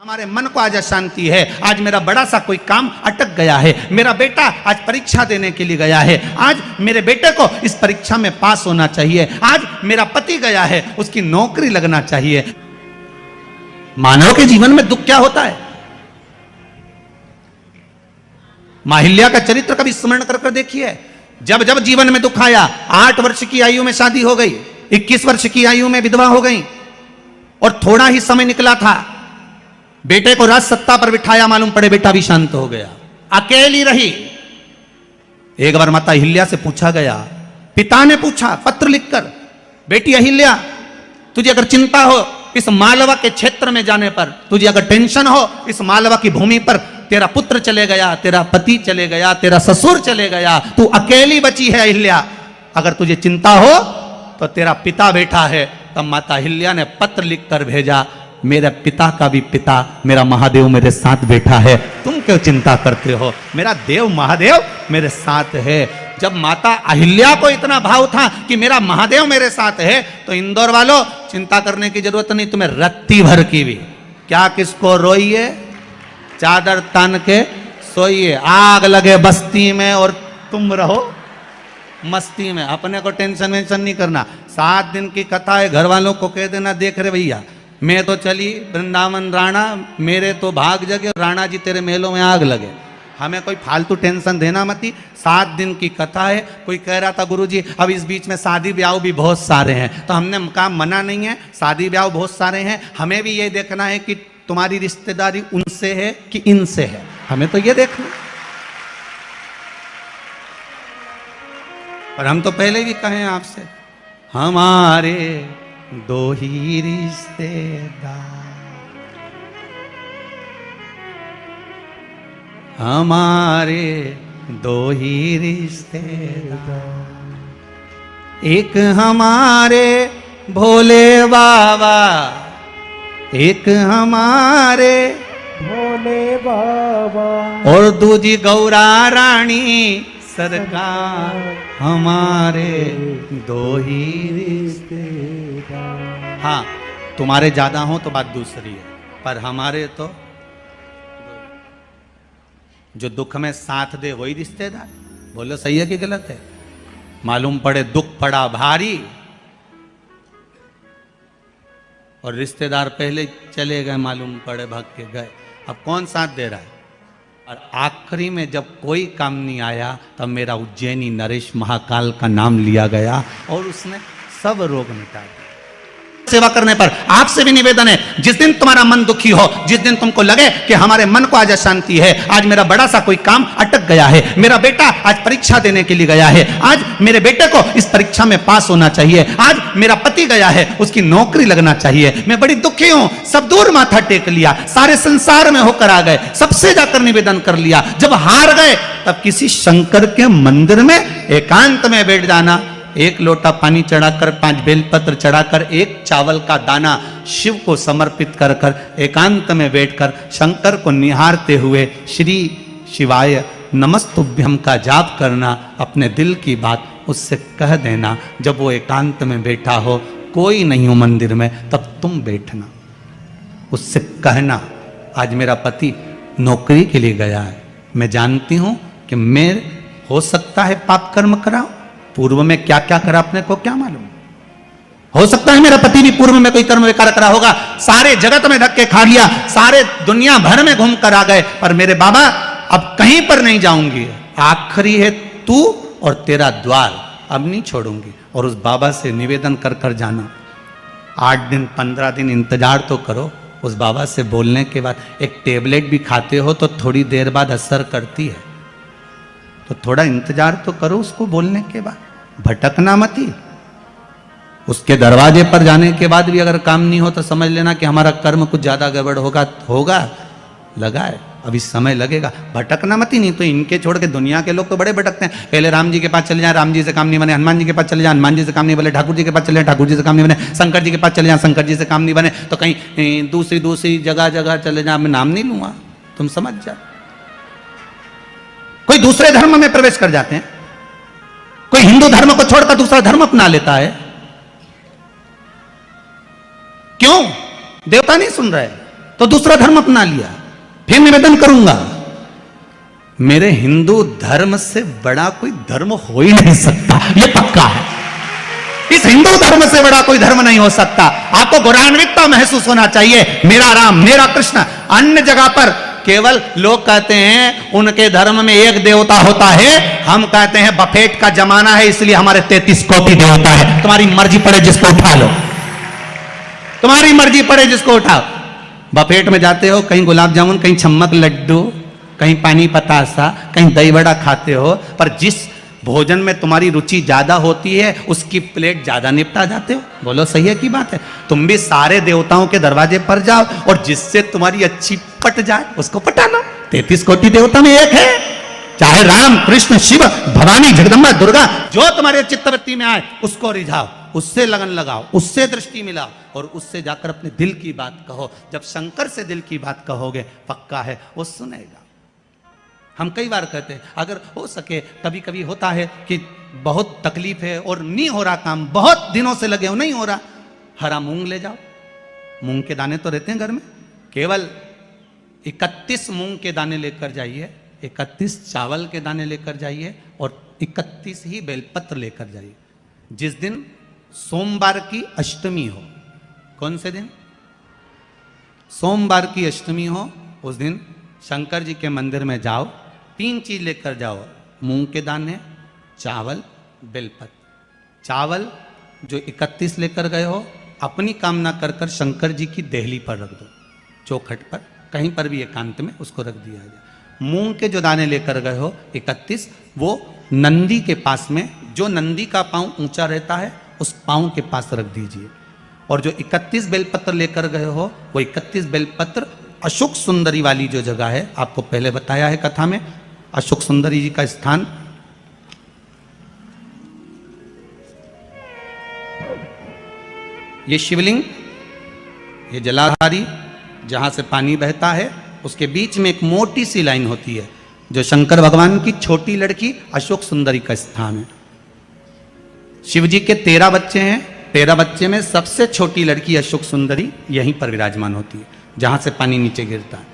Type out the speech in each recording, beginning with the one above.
हमारे मन को आज अशांति है, आज मेरा बड़ा सा कोई काम अटक गया है, मेरा बेटा आज परीक्षा देने के लिए गया है, आज मेरे बेटे को इस परीक्षा में पास होना चाहिए, आज मेरा पति गया है उसकी नौकरी लगना चाहिए। मानव के जीवन में दुख क्या होता है? माहिल्या का चरित्र कभी स्मरण कर देखिए। जब जब जीवन में दुख आया, 8 वर्ष की आयु में शादी हो गई, 21 वर्ष की आयु में विधवा हो गई और थोड़ा ही समय निकला था, बेटे को राज सत्ता पर बिठाया, मालूम पड़े बेटा भी शांत हो गया, अकेली रही। एक बार माता अहिल्या से पूछा गया, पिता ने पूछा पत्र लिखकर, बेटी अहिल्या तुझे अगर चिंता हो इस मालवा के क्षेत्र में जाने पर, तुझे अगर टेंशन हो इस मालवा की भूमि पर, तेरा पुत्र चले गया, तेरा पति चले गया, तेरा ससुर चले गया, तू अकेली बची है अहिल्या, अगर तुझे चिंता हो तो तेरा पिता बैठा है। तब माता अहिल्या ने पत्र लिखकर भेजा, मेरे पिता का भी पिता मेरा महादेव मेरे साथ बैठा है, तुम क्यों चिंता करते हो, मेरा देव महादेव मेरे साथ है। जब माता अहिल्या को इतना भाव था कि मेरा महादेव मेरे साथ है, तो इंदौर वालों चिंता करने की जरूरत नहीं, तुम्हें रत्ती भर की भी क्या किसको रोइए, चादर तान के सोइए, आग लगे बस्ती में और तुम रहो मस्ती में। अपने को टेंशन वेंशन नहीं करना। 7 दिन की कथा है, घर वालों को कह देना, देख रहे भैया मैं तो चली वृंदावन राणा, मेरे तो भाग जगे, राणा जी तेरे मेलों में आग लगे, हमें कोई फालतू टेंशन देना मती। 7 दिन की कथा है। कोई कह रहा था गुरुजी अब इस बीच में शादी ब्याह भी बहुत सारे हैं, तो हमने कहा मना नहीं है, शादी ब्याह बहुत सारे हैं, हमें भी ये देखना है कि तुम्हारी रिश्तेदारी उनसे है कि इनसे है, हमें तो ये देखना। पर हम तो पहले भी कहे आपसे, हमारे 2 ही रिश्तेदार, हमारे 2 ही रिश्तेदार, एक हमारे भोले बाबा, एक हमारे भोले बाबा और दूजी गौरा रानी सरकार, हमारे 2 ही रिश्तेदार। हाँ तुम्हारे ज्यादा हो तो बात दूसरी है, पर हमारे तो जो दुख में साथ दे वही रिश्तेदार। बोलो सही है कि गलत है? मालूम पड़े दुख पड़ा भारी और रिश्तेदार पहले चले गए, मालूम पड़े भाग के गए, अब कौन साथ दे रहा है? और आखिरी में जब कोई काम नहीं आया, तब मेरा उज्जैनी नरेश महाकाल का नाम लिया गया और उसने सब रोग मिटा दिया। सेवा करने पर आपसे भी निवेदन है, जिस दिन तुम्हारा मन दुखी हो, जिस दिन तुमको लगे कि हमारे मन को आज अशांति है, आज मेरा बड़ा सा कोई काम अटक गया है, मेरा बेटा आज परीक्षा देने के लिए गया है, आज मेरे बेटे को इस परीक्षा में पास होना चाहिए, आज मेरा पति गया है उसकी नौकरी लगना चाहिए, मैं बड़ी दुखी हूं, सब दूर माथा टेक लिया, सारे संसार में होकर आ गए, सबसे जाकर निवेदन कर लिया, जब हार गए तब किसी शंकर के मंदिर में एकांत में बैठ जाना, 1 लोटा पानी चढ़ाकर, 5 बेलपत्र चढ़ाकर, 1 चावल का दाना शिव को समर्पित कर कर एकांत में बैठकर शंकर को निहारते हुए श्री शिवाय नमस्तुभ्यम का जाप करना, अपने दिल की बात उससे कह देना। जब वो एकांत में बैठा हो, कोई नहीं हो मंदिर में, तब तुम बैठना, उससे कहना आज मेरा पति नौकरी के लिए गया है, मैं जानती हूं कि मैं हो सकता है पाप कर्म कराऊं, पूर्व में क्या क्या करा अपने को क्या मालूम, हो सकता है मेरा पति भी पूर्व में कोई कर्म विकार करा होगा, सारे जगत में धक्के खा लिया, सारे दुनिया भर में घूम कर आ गए, पर मेरे बाबा अब कहीं पर नहीं जाऊंगी, आखिरी है तू और तेरा द्वार, अब नहीं छोड़ूंगी। और उस बाबा से निवेदन कर कर जाना, 8 दिन 15 दिन इंतजार तो करो, उस बाबा से बोलने के बाद एक टेबलेट भी खाते हो तो थोड़ी देर बाद असर करती है, तो थोड़ा इंतजार तो करो उसको बोलने के बाद, भटकना मती। उसके दरवाजे पर जाने के बाद भी अगर काम नहीं हो तो समझ लेना कि हमारा कर्म कुछ ज्यादा गड़बड़ होगा लगा है, अभी समय लगेगा, भटकना मती। नहीं तो इनके छोड़ के दुनिया के लोग तो बड़े भटकते हैं, पहले राम जी के पास चले जाए, राम जी से काम नहीं बने, हनुमान जी के पास चले जाए, हनुमान जी से काम नहीं बने, ठाकुर जी के पास चले जाए, ठाकुर जी से काम नहीं बने, शंकर जी के पास चले जाए, शंकर जी से काम नहीं बने, तो कहीं दूसरी जगह चले जाए, मैं नाम नहीं लूंगा, तुम समझ जा। कोई दूसरे धर्म में प्रवेश कर जाते हैं, कोई हिंदू धर्म को छोड़कर दूसरा धर्म अपना लेता है, क्यों? देवता नहीं सुन रहे, तो दूसरा धर्म अपना लिया, फिर निवेदन करूंगा। मेरे हिंदू धर्म से बड़ा कोई धर्म हो ही नहीं सकता, ये पक्का है। इस हिंदू धर्म से बड़ा कोई धर्म नहीं हो सकता। आपको गौरवान्वितता महसूस होना चाहिए, मेरा राम मेरा कृष्ण। अन्य जगह पर केवल लोग कहते हैं उनके धर्म में एक देवता होता है, हम कहते हैं बफेट का जमाना है इसलिए हमारे 33 कोटि देवता है। तुम्हारी मर्जी पड़े जिसको उठा लो, तुम्हारी मर्जी पड़े जिसको उठाओ। बफेट में जाते हो, कहीं गुलाब जामुन, कहीं छम्मक लड्डू, कहीं पानी पतासा, कहीं दही बड़ा खाते हो, पर जिस भोजन में तुम्हारी रुचि ज्यादा होती है उसकी प्लेट ज्यादा निपटा जाते हो। बोलो सही है की बात है? तुम भी सारे देवताओं के दरवाजे पर जाओ और जिससे तुम्हारी अच्छी पट जाए उसको पटा लो। 33 कोटि देवता में एक है, चाहे राम कृष्ण शिव भवानी जगदम्बा दुर्गा, जो तुम्हारे चित्तवृत्ति में आए उसको रिझाओ, उससे लगन लगाओ, उससे दृष्टि मिलाओ और उससे जाकर अपने दिल की बात कहो। जब शंकर से दिल की बात कहोगे पक्का है वो सुनेगा। हम कई बार कहते हैं अगर हो सके, कभी कभी होता है कि बहुत तकलीफ है और नहीं हो रहा काम, बहुत दिनों से लगे हो नहीं हो रहा, हरा मूंग ले जाओ। मूंग के दाने तो रहते हैं घर में, केवल 31 मूंग के दाने लेकर जाइए, 31 चावल के दाने लेकर जाइए और 31 ही बेलपत्र लेकर जाइए। जिस दिन सोमवार की अष्टमी हो, कौन से दिन? सोमवार की अष्टमी हो, उस दिन शंकर जी के मंदिर में जाओ, 3 चीज लेकर जाओ, मूंग के दाने, चावल, बेलपत्र। चावल जो 31 लेकर गए हो अपनी कामना कर कर शंकर जी की देहली पर रख दो, चौखट पर, कहीं पर भी एकांत में उसको रख दिया जाए। मूंग के जो दाने लेकर गए हो 31, वो नंदी के पास में, जो नंदी का पांव ऊंचा रहता है उस पांव के पास रख दीजिए। और जो 31 बेलपत्र लेकर गए हो वो 31 बेलपत्र अशोक सुंदरी वाली जो जगह है, आपको पहले बताया है कथा में, अशोक सुंदरी जी का स्थान ये शिवलिंग, ये जलाधारी जहां से पानी बहता है, उसके बीच में एक मोटी सी लाइन होती है जो शंकर भगवान की छोटी लड़की अशोक सुंदरी का स्थान है। शिव जी के 13 बच्चे हैं, 13 बच्चे में सबसे छोटी लड़की अशोक सुंदरी यहीं पर विराजमान होती है जहां से पानी नीचे गिरता है।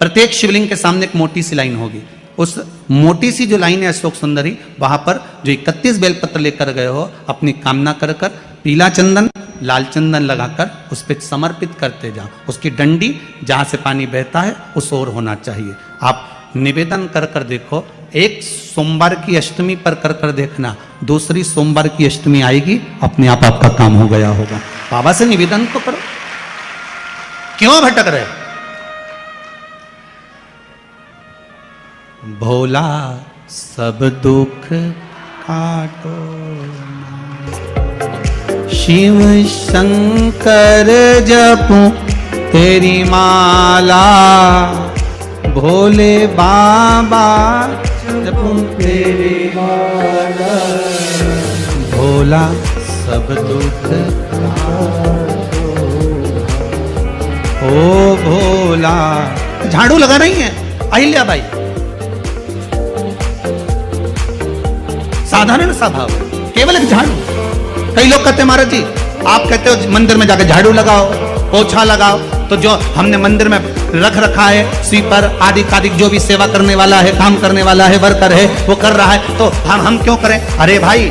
प्रत्येक शिवलिंग के सामने एक मोटी सी लाइन होगी, उस मोटी सी जो लाइन है अशोक सुंदरी, वहां पर जो 31 बेलपत्र लेकर गए हो अपनी कामना कर कर पीला चंदन लाल चंदन लगाकर उस पर समर्पित करते जाओ। उसकी डंडी जहां से पानी बहता है उस ओर होना चाहिए। आप निवेदन कर कर देखो, एक सोमवार की अष्टमी पर कर कर देखना, दूसरी सोमवार की अष्टमी आएगी अपने आप आपका काम हो गया होगा। बाबा से निवेदन तो करो, क्यों भटक रहे? भोला सब दुख काटो, शिव शंकर जपूं तेरी माला, भोले बाबा जपूं तेरी माला, भोला सब दुख काटो। ओ भोला, झाड़ू लगा रही है अहिल्या बाई, साधारण सा भाव, केवल एक झाड़ू। कई लोग कहते हैं महाराज जी आप कहते हो मंदिर में जाकर झाड़ू लगाओ, पोछा लगाओ, तो जो हमने मंदिर में रख रखा है स्वीपर आदि कादिक जो भी सेवा करने वाला है, काम करने वाला है, वर्कर है, वो कर रहा है, तो हम क्यों करें? अरे भाई